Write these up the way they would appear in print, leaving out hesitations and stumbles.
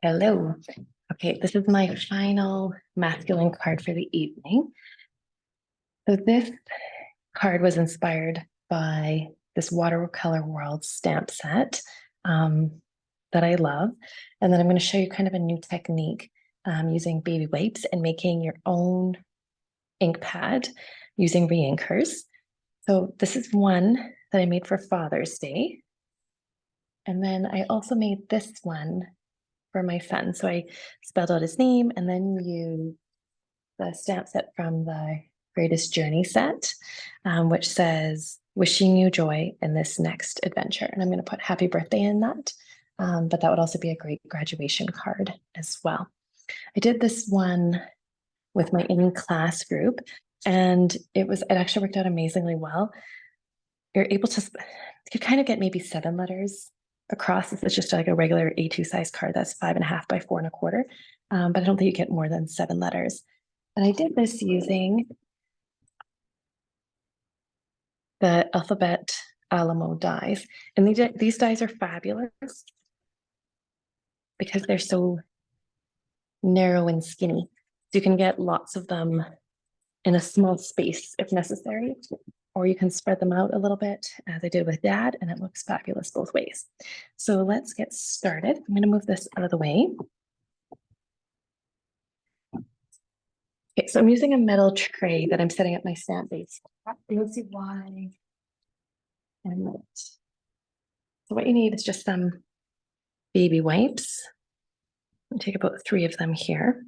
Hello. Okay, this is my final masculine card for the evening. So this card was inspired by this Watercolor World stamp set that I love. And then I'm going to show you kind of a new technique using baby wipes and making your own ink pad using reinkers. So this is one that I made for Father's Day. And then I also made this one for my son. So I spelled out his name and then used the stamp set from the Greatest Journey set, which says, wishing you joy in this next adventure. And I'm going to put happy birthday in that. But that would also be a great graduation card as well. I did this one with my in-class group and it actually worked out amazingly well. You're able to, you kind of get maybe 7 letters across. This is just like a regular A2 size card that's 5.5 by 4.25. But I don't think you get more than 7 letters. And I did this using the Alphabet Alamo dies. And these dies are fabulous because they're so narrow and skinny. So you can get lots of them in a small space if necessary, or you can spread them out a little bit as I did with Dad, and it looks fabulous both ways. So let's get started. I'm going to move this out of the way. Okay, so I'm using a metal tray that I'm setting up my stamp base. You'll see why. And so what you need is just some baby wipes. I'll take about 3 of them here.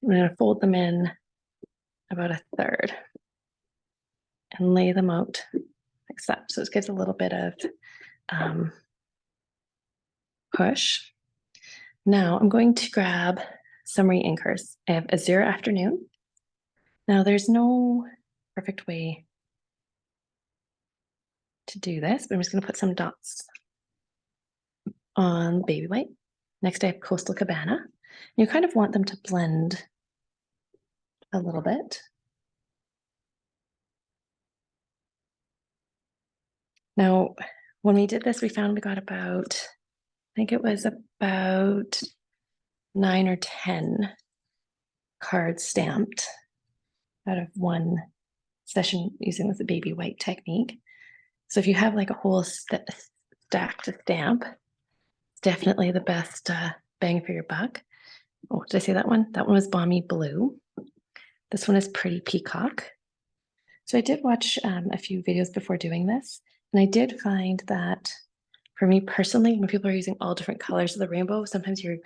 I'm going to fold them in about 1/3 and lay them out like that. So it gives a little bit of push. Now I'm going to grab some reinkers. I have Azure Afternoon. Now there's no perfect way to do this, but I'm just going to put some dots on baby white. Next I have Coastal Cabana. You kind of want them to blend a little bit. Now, when we did this, we found we got about, I think it was about 9 or 10 cards stamped out of one session using the baby white technique. So if you have like a whole stack to stamp, it's definitely the best bang for your buck. Oh, did I say that one? That one was Balmy Blue. This one is Pretty Peacock. So I did watch a few videos before doing this, and I did find that for me personally, when people are using all different colors of the rainbow, sometimes you're,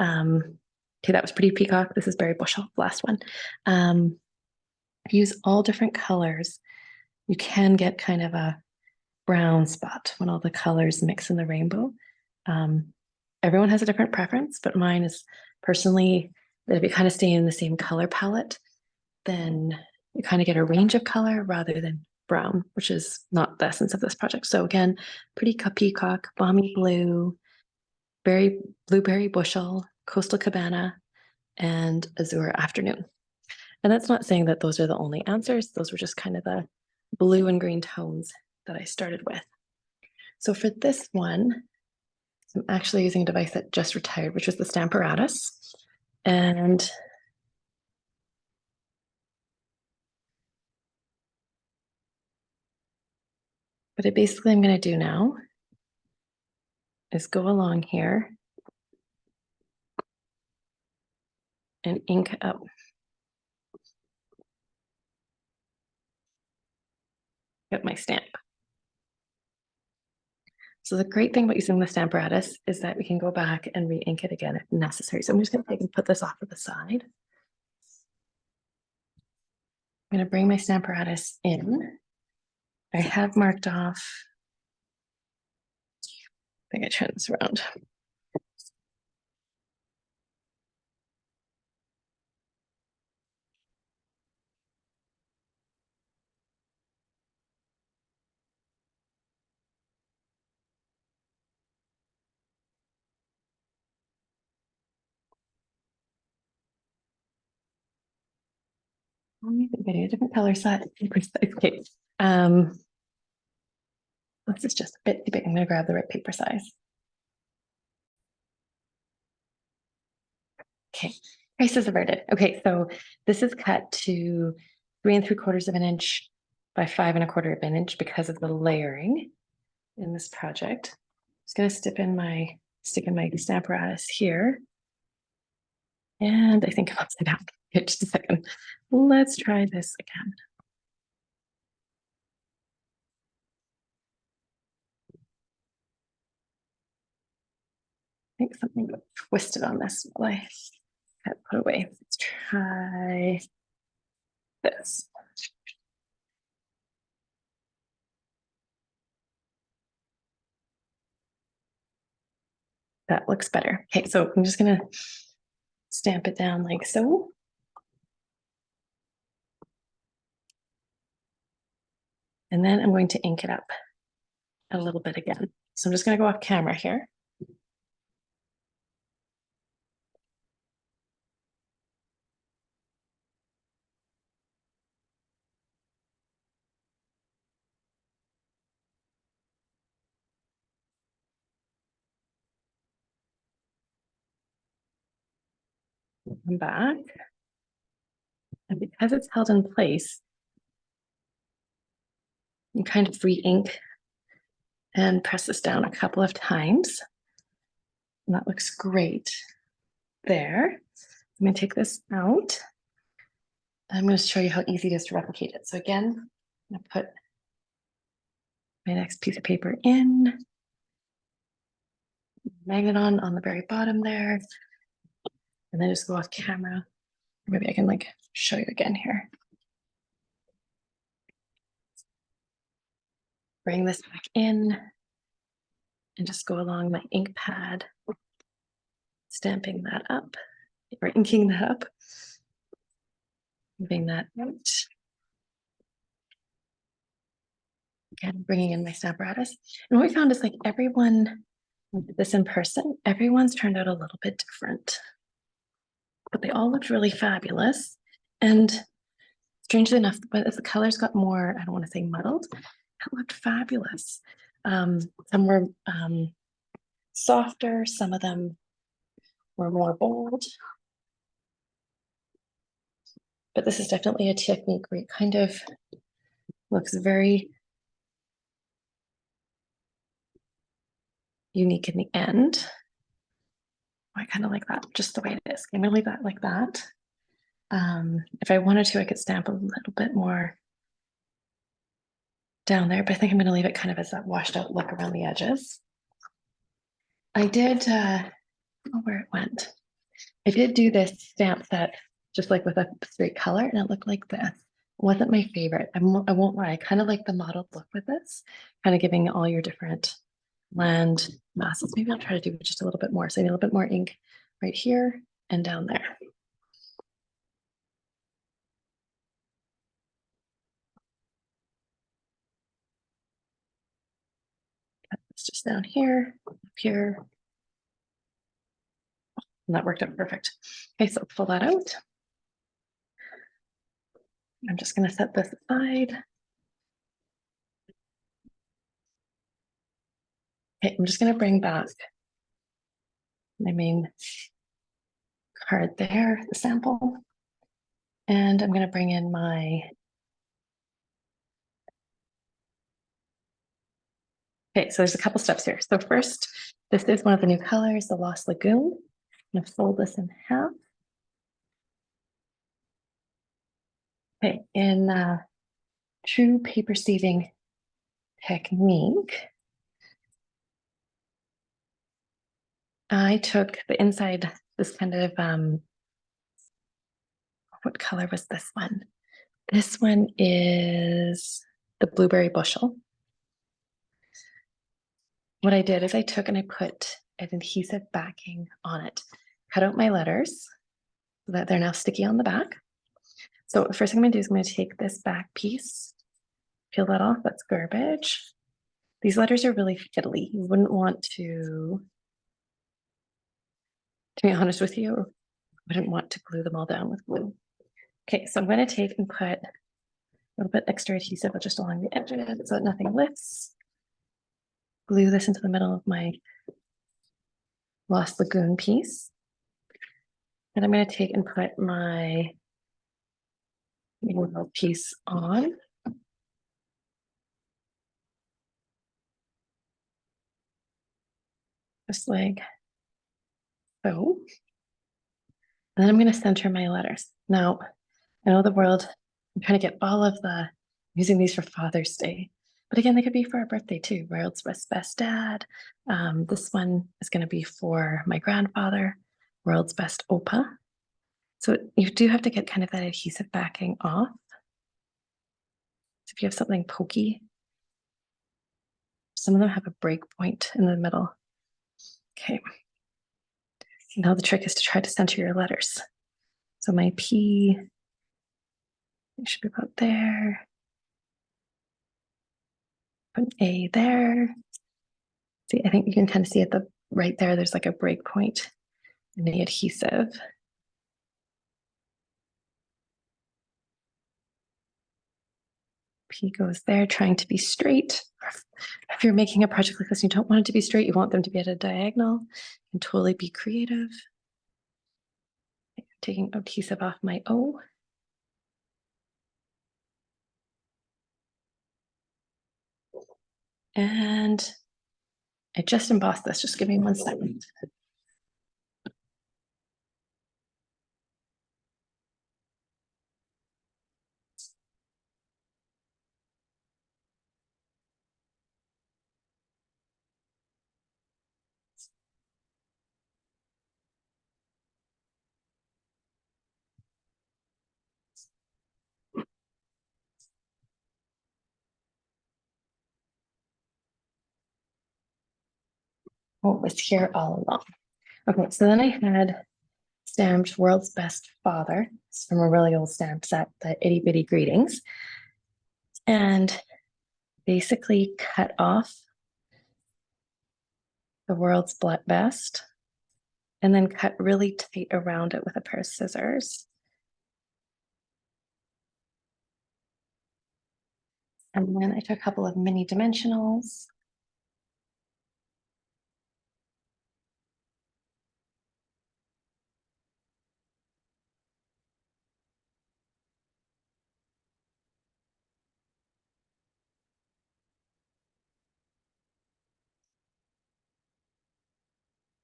okay, that was Pretty Peacock. This is Berry Bushel, last one. If you use all different colors, you can get kind of a brown spot when all the colors mix in the rainbow. Everyone has a different preference, but mine is personally that if you kind of stay in the same color palette, then you kind of get a range of color rather than brown, which is not the essence of this project. So again, Pretty Peacock, Balmy Blue, Blueberry Bushel, Coastal Cabana, and Azure Afternoon. And that's not saying that those are the only answers. Those were just kind of the blue and green tones that I started with. So for this one, I'm actually using a device that just retired, which was the Stamparatus. And what I basically am going to do now is go along here and ink up my stamp. So the great thing about using the Stamparatus is that we can go back and re-ink it again if necessary. So I'm just going to take and put this off to the side. I'm going to bring my Stamparatus in. I have marked off, I think I turn this around. A different color set. Okay. This is just a bit too big. I'm going to grab the right paper size. Okay, prices averted. Okay, so this is cut to 3¾ of an inch by 5¼ of an inch because of the layering in this project. I'm just gonna stick in my stamp apparatus here. And I think I'm upside down. Okay, just a second. Let's try this again. I think something got twisted on this while I had it put away. Let's try this. That looks better. Okay, so I'm just gonna stamp it down like so. And then I'm going to ink it up a little bit again. So I'm just gonna go off camera here. Come back. And because it's held in place, you kind of re-ink and press this down a couple of times. And that looks great there. I'm gonna take this out. I'm gonna show you how easy it is to replicate it. So again, I'm gonna put my next piece of paper in, magnet on the very bottom there, and then just go off camera. Maybe I can like show you again here. Bring this back in and just go along my ink pad, stamping that up or inking that up, moving that out. Again, bringing in my stamp apparatus. And what we found is like everyone did this in person, everyone's turned out a little bit different, but they all looked really fabulous. And strangely enough, but as the colors got more, I don't want to say muddled, it looked fabulous. Some were softer, some of them were more bold. But this is definitely a technique where it kind of looks very unique in the end. I kind of like that, just the way it is. I'm gonna leave that like that. If I wanted to, I could stamp a little bit more down there, but I think I'm gonna leave it kind of as that washed out look around the edges. I did, where it went. I did do this stamp set just like with a straight color and it looked like this. It wasn't my favorite. I won't lie. I kind of like the mottled look with this, kind of giving all your different land masses. Maybe I'll try to do just a little bit more. So I need a little bit more ink right here and down there. It's just down here, up here. And that worked out perfect. Okay, so pull that out. I'm just going to set this aside. Okay, I'm just going to bring back my main card there, the sample. And I'm going to bring in my, okay, so there's a couple steps here. So first, this is one of the new colors, the Lost Lagoon. I'm going to fold this in half. Okay, in true paper sieving technique, I took the inside, this kind of, what color was this one? This one is the blueberry bushel. What I did is I took and I put an adhesive backing on it, cut out my letters so that they're now sticky on the back. So the first thing I'm gonna do is I'm gonna take this back piece, peel that off, that's garbage. These letters are really fiddly. You wouldn't want to be honest with you, I wouldn't want to glue them all down with glue. Okay, so I'm gonna take and put a little bit extra adhesive just along the edge of it so that nothing lifts. Glue this into the middle of my Lost Lagoon piece. And I'm going to take and put my little piece on. Just like so. And then I'm going to center my letters. Now, I know the world, I'm trying to get all of the, using these for Father's Day. But again, they could be for our birthday too. World's best dad. This one is going to be for my grandfather, world's best Opa. So you do have to get kind of that adhesive backing off. So if you have something pokey, some of them have a break point in the middle. Okay. Now the trick is to try to center your letters. So my P, it should be about there. Put an A there. See, I think you can kind of see at the right there, there's like a break point in the adhesive. P goes there, trying to be straight. If you're making a project like this, you don't want it to be straight, you want them to be at a diagonal, and totally be creative. Taking adhesive off my O. And I just embossed this, just give me 1 second. Oh, it was here all along. Okay, so then I had stamped World's Best Father. It's from a really old stamp set, the Itty Bitty Greetings. And basically cut off the world's best and then cut really tight around it with a pair of scissors. And then I took a couple of mini dimensionals.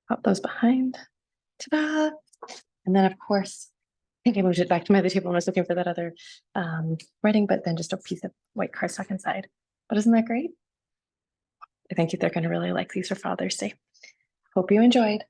Pop those behind. Ta-da! And then of course, I think I moved it back to my other table when I was looking for that other writing, but then just a piece of white cardstock inside. But isn't that great? I think they're going to really like these for Father's Day. Hope you enjoyed.